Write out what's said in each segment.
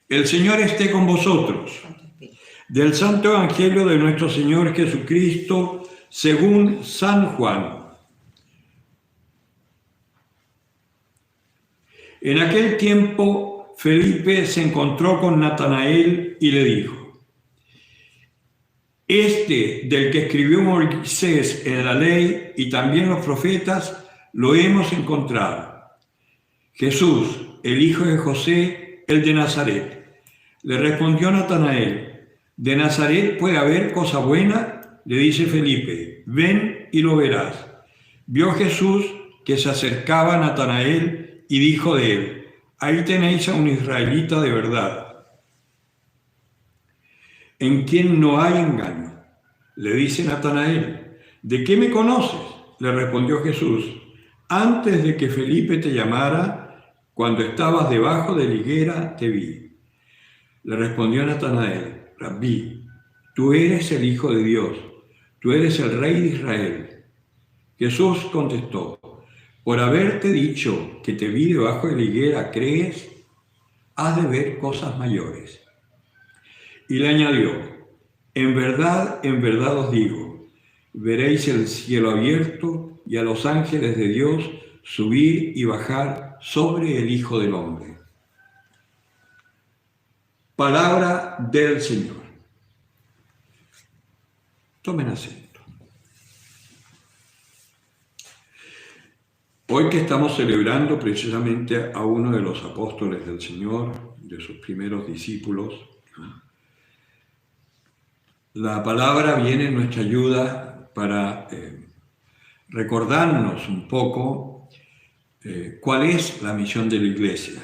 El Señor esté con vosotros. Del Santo Evangelio de nuestro Señor Jesucristo, según San Juan. En aquel tiempo, Felipe se encontró con Natanael y le dijo: Este del que escribió Moisés en la ley y también los profetas, lo hemos encontrado. Jesús, el hijo de José, el de Nazaret. Le respondió Natanael: ¿De Nazaret puede haber cosa buena? Le dice Felipe: ven y lo verás. Vio Jesús que se acercaba a Natanael y dijo de él: ahí tenéis a un israelita de verdad, en quien no hay engaño. Le dice Natanael: ¿de qué me conoces? Le respondió Jesús: antes de que Felipe te llamara, cuando estabas debajo de la higuera, te vi. Le respondió Natanael: Rabí, tú eres el Hijo de Dios, tú eres el Rey de Israel. Jesús contestó: por haberte dicho que te vi debajo de la higuera, ¿crees? Has de ver cosas mayores. Y le añadió: en verdad os digo, veréis el cielo abierto y a los ángeles de Dios subir y bajar sobre el Hijo del Hombre. Palabra del Señor. Tomen asiento. Hoy que estamos celebrando precisamente a uno de los apóstoles del Señor, de sus primeros discípulos, la palabra viene en nuestra ayuda para recordarnos un poco cuál es la misión de la Iglesia.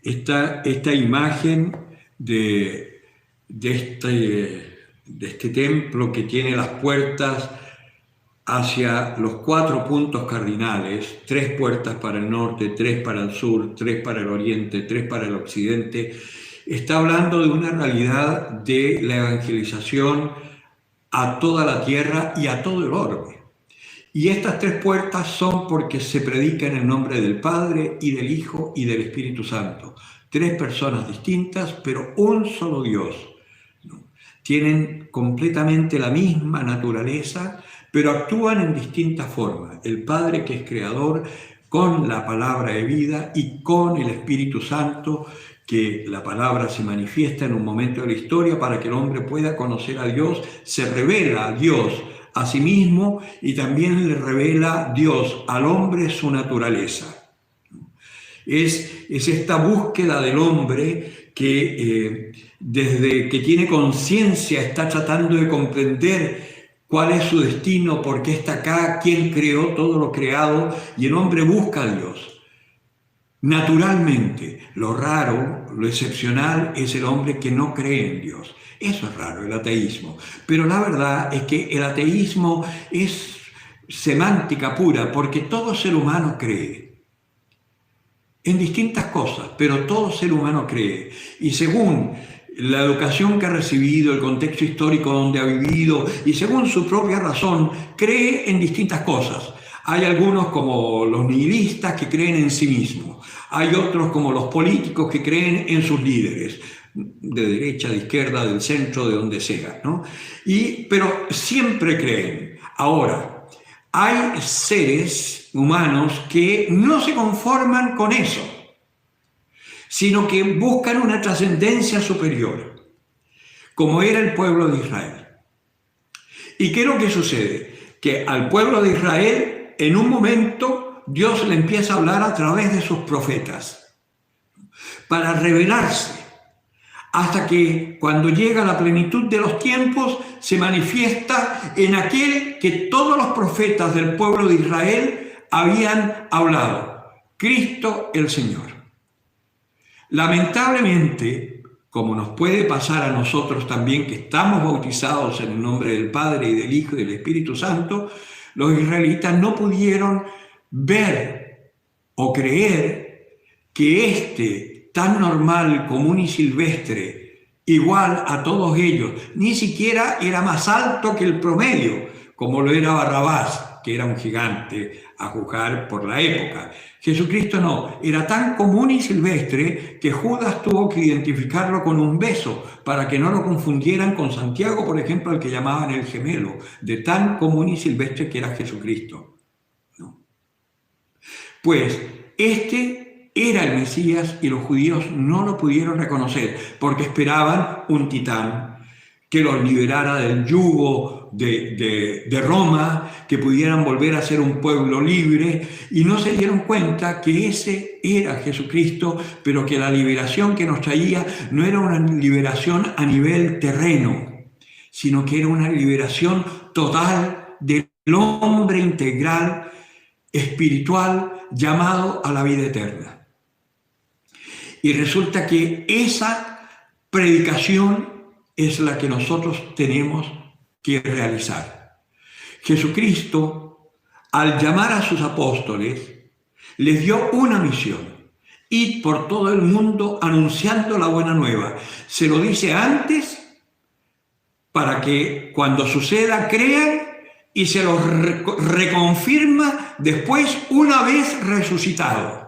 Esta imagen de este templo que tiene las puertas hacia los 4 puntos cardinales, 3 puertas para el norte, 3 para el sur, 3 para el oriente, 3 para el occidente, está hablando de una realidad de la evangelización a toda la tierra y a todo el orbe. Y estas 3 puertas son porque se predica en el nombre del Padre y del Hijo y del Espíritu Santo. 3 personas distintas, pero un solo Dios. Tienen completamente la misma naturaleza, pero actúan en distintas formas. El Padre, que es creador, con la palabra de vida, y con el Espíritu Santo, que la palabra se manifiesta en un momento de la historia para que el hombre pueda conocer a Dios, se revela a Dios a sí mismo y también le revela Dios al hombre su naturaleza. Es esta búsqueda del hombre que desde que tiene conciencia está tratando de comprender cuál es su destino, por qué está acá, quién creó todo lo creado, y el hombre busca a Dios. Naturalmente, lo raro, lo excepcional es el hombre que no cree en Dios. Eso es raro, el ateísmo. Pero la verdad es que el ateísmo es semántica pura, porque todo ser humano cree en distintas cosas, pero todo ser humano cree. Y según la educación que ha recibido, el contexto histórico donde ha vivido, y según su propia razón, cree en distintas cosas. Hay algunos como los nihilistas que creen en sí mismos. Hay otros como los políticos que creen en sus líderes, de derecha, de izquierda, del centro, de donde sea, ¿no? Pero siempre creen. Ahora, hay seres humanos que no se conforman con eso, sino que buscan una trascendencia superior, como era el pueblo de Israel. ¿Y qué es lo que sucede? Que al pueblo de Israel, en un momento, Dios le empieza a hablar a través de sus profetas, para revelarse, hasta que cuando llega la plenitud de los tiempos, se manifiesta en aquel que todos los profetas del pueblo de Israel habían hablado: Cristo el Señor. Lamentablemente, como nos puede pasar a nosotros también, que estamos bautizados en el nombre del Padre y del Hijo y del Espíritu Santo, los israelitas no pudieron ver o creer que este tan normal, común y silvestre, igual a todos ellos, ni siquiera era más alto que el promedio, como lo era Barrabás, que era un gigante a juzgar por la época. Jesucristo no, era tan común y silvestre que Judas tuvo que identificarlo con un beso para que no lo confundieran con Santiago, por ejemplo, al que llamaban el gemelo, de tan común y silvestre que era Jesucristo, ¿no? Pues este era el Mesías y los judíos no lo pudieron reconocer porque esperaban un titán que los liberara del yugo de Roma, que pudieran volver a ser un pueblo libre, y no se dieron cuenta que ese era Jesucristo, pero que la liberación que nos traía no era una liberación a nivel terreno, sino que era una liberación total del hombre integral, espiritual, llamado a la vida eterna. Y resulta que esa predicación es la que nosotros tenemos que realizar. Jesucristo, al llamar a sus apóstoles, les dio una misión: id por todo el mundo anunciando la buena nueva. Se lo dice antes para que cuando suceda crean, y se lo reconfirma después una vez resucitado.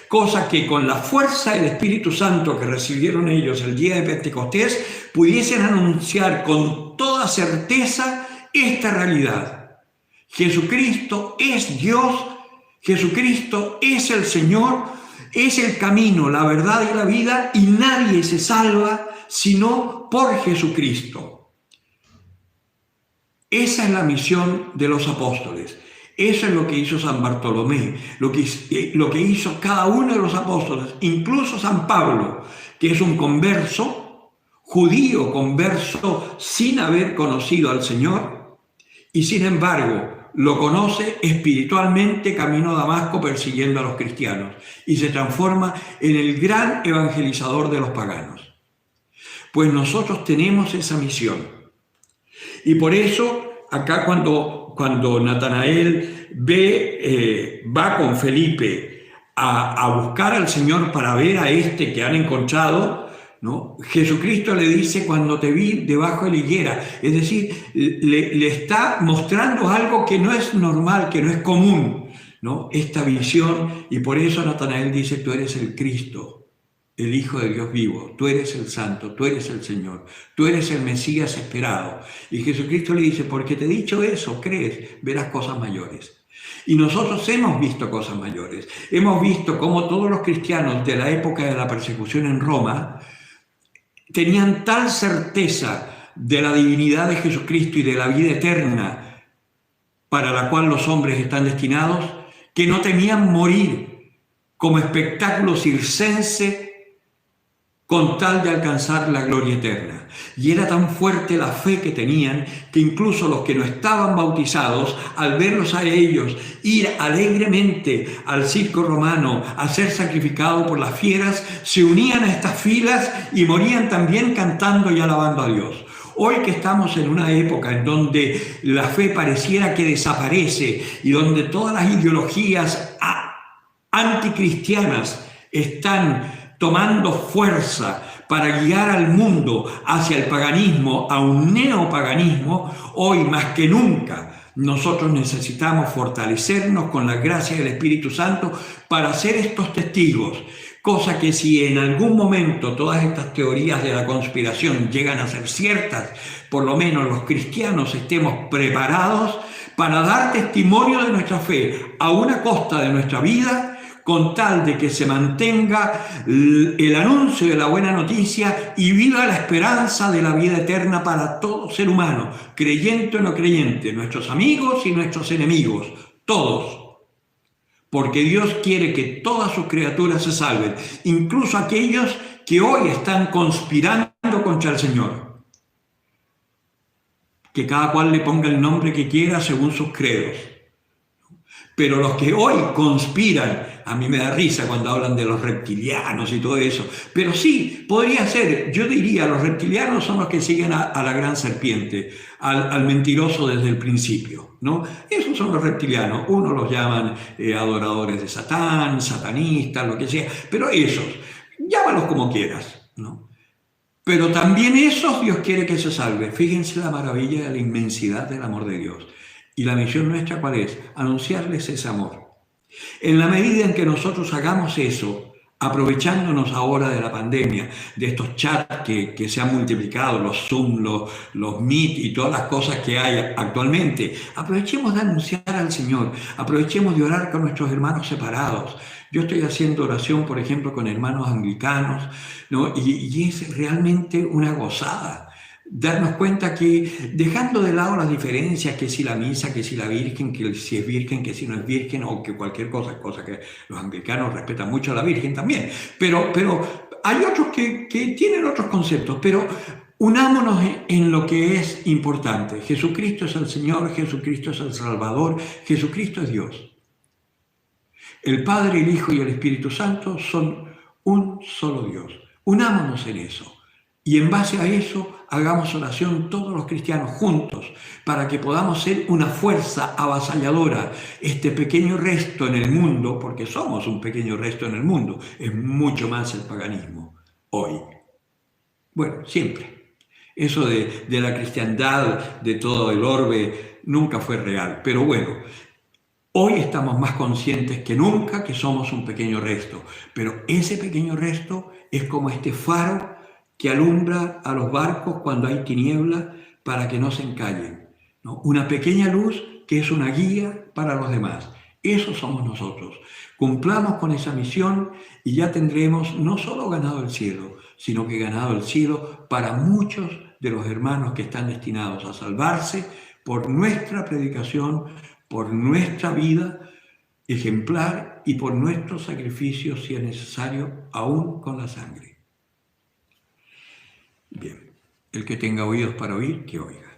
Cosa que con la fuerza del Espíritu Santo que recibieron ellos el día de Pentecostés pudiesen anunciar con toda certeza esta realidad. Jesucristo es Dios, Jesucristo es el Señor, es el camino, la verdad y la vida, y nadie se salva sino por Jesucristo. Esa es la misión de los apóstoles. Eso es lo que hizo San Bartolomé, lo que hizo cada uno de los apóstoles, incluso San Pablo, que es un converso, judío converso sin haber conocido al Señor, y sin embargo lo conoce espiritualmente camino a Damasco persiguiendo a los cristianos, y se transforma en el gran evangelizador de los paganos. Pues nosotros tenemos esa misión. Y por eso acá cuando Natanael va con Felipe a buscar al Señor para ver a este que han encontrado, ¿no? Jesucristo le dice: cuando te vi debajo de la higuera. Es decir, le está mostrando algo que no es normal, que no es común, ¿no? Esta visión, y por eso Natanael dice: tú eres el Cristo, el Hijo de Dios vivo, tú eres el Santo, tú eres el Señor, tú eres el Mesías esperado. Y Jesucristo le dice: porque te he dicho eso, crees, verás cosas mayores. Y nosotros hemos visto cosas mayores. Hemos visto cómo todos los cristianos de la época de la persecución en Roma tenían tal certeza de la divinidad de Jesucristo y de la vida eterna para la cual los hombres están destinados, que no temían morir como espectáculo circense con tal de alcanzar la gloria eterna. Y era tan fuerte la fe que tenían que incluso los que no estaban bautizados, al verlos a ellos ir alegremente al circo romano a ser sacrificados por las fieras, se unían a estas filas y morían también cantando y alabando a Dios. Hoy que estamos en una época en donde la fe pareciera que desaparece y donde todas las ideologías anticristianas están tomando fuerza para guiar al mundo hacia el paganismo, a un neopaganismo, hoy más que nunca nosotros necesitamos fortalecernos con la gracia del Espíritu Santo para ser estos testigos. Cosa que si en algún momento todas estas teorías de la conspiración llegan a ser ciertas, por lo menos los cristianos estemos preparados para dar testimonio de nuestra fe a una costa de nuestra vida, con tal de que se mantenga el anuncio de la buena noticia y viva la esperanza de la vida eterna para todo ser humano, creyente o no creyente, nuestros amigos y nuestros enemigos, todos. Porque Dios quiere que todas sus criaturas se salven, incluso aquellos que hoy están conspirando contra el Señor. Que cada cual le ponga el nombre que quiera según sus credos. Pero los que hoy conspiran, a mí me da risa cuando hablan de los reptilianos y todo eso, pero sí, podría ser, yo diría, los reptilianos son los que siguen a la gran serpiente, al mentiroso desde el principio, ¿no? Esos son los reptilianos, unos los llaman adoradores de Satán, satanistas, lo que sea, pero esos, llámalos como quieras, ¿no? Pero también esos Dios quiere que se salven. Fíjense la maravilla de la inmensidad del amor de Dios. Y la misión nuestra, ¿cuál es? Anunciarles ese amor. En la medida en que nosotros hagamos eso, aprovechándonos ahora de la pandemia, de estos chats que se han multiplicado, los Zoom, los Meet y todas las cosas que hay actualmente, aprovechemos de anunciar al Señor, aprovechemos de orar con nuestros hermanos separados. Yo estoy haciendo oración, por ejemplo, con hermanos anglicanos, ¿no? Y es realmente una gozada darnos cuenta que, dejando de lado las diferencias, que si la misa, que si la Virgen, que si es Virgen, que si no es Virgen, o que cualquier cosa que los anglicanos respetan mucho a la Virgen también, pero hay otros que tienen otros conceptos, pero unámonos en lo que es importante. Jesucristo es el Señor, Jesucristo es el Salvador, Jesucristo es Dios. El Padre, el Hijo y el Espíritu Santo son un solo Dios. Unámonos en eso. Y en base a eso, hagamos oración todos los cristianos juntos para que podamos ser una fuerza avasalladora. Este pequeño resto en el mundo, porque somos un pequeño resto en el mundo, es mucho más el paganismo hoy. Bueno, siempre. Eso de la cristiandad, de todo el orbe, nunca fue real. Pero bueno, hoy estamos más conscientes que nunca que somos un pequeño resto. Pero ese pequeño resto es como este faro que alumbra a los barcos cuando hay tiniebla para que no se encallen, ¿no? Una pequeña luz que es una guía para los demás. Eso somos nosotros. Cumplamos con esa misión y ya tendremos no solo ganado el cielo, sino que ganado el cielo para muchos de los hermanos que están destinados a salvarse por nuestra predicación, por nuestra vida ejemplar y por nuestro sacrificio, si es necesario, aún con la sangre. Bien, el que tenga oídos para oír, que oiga.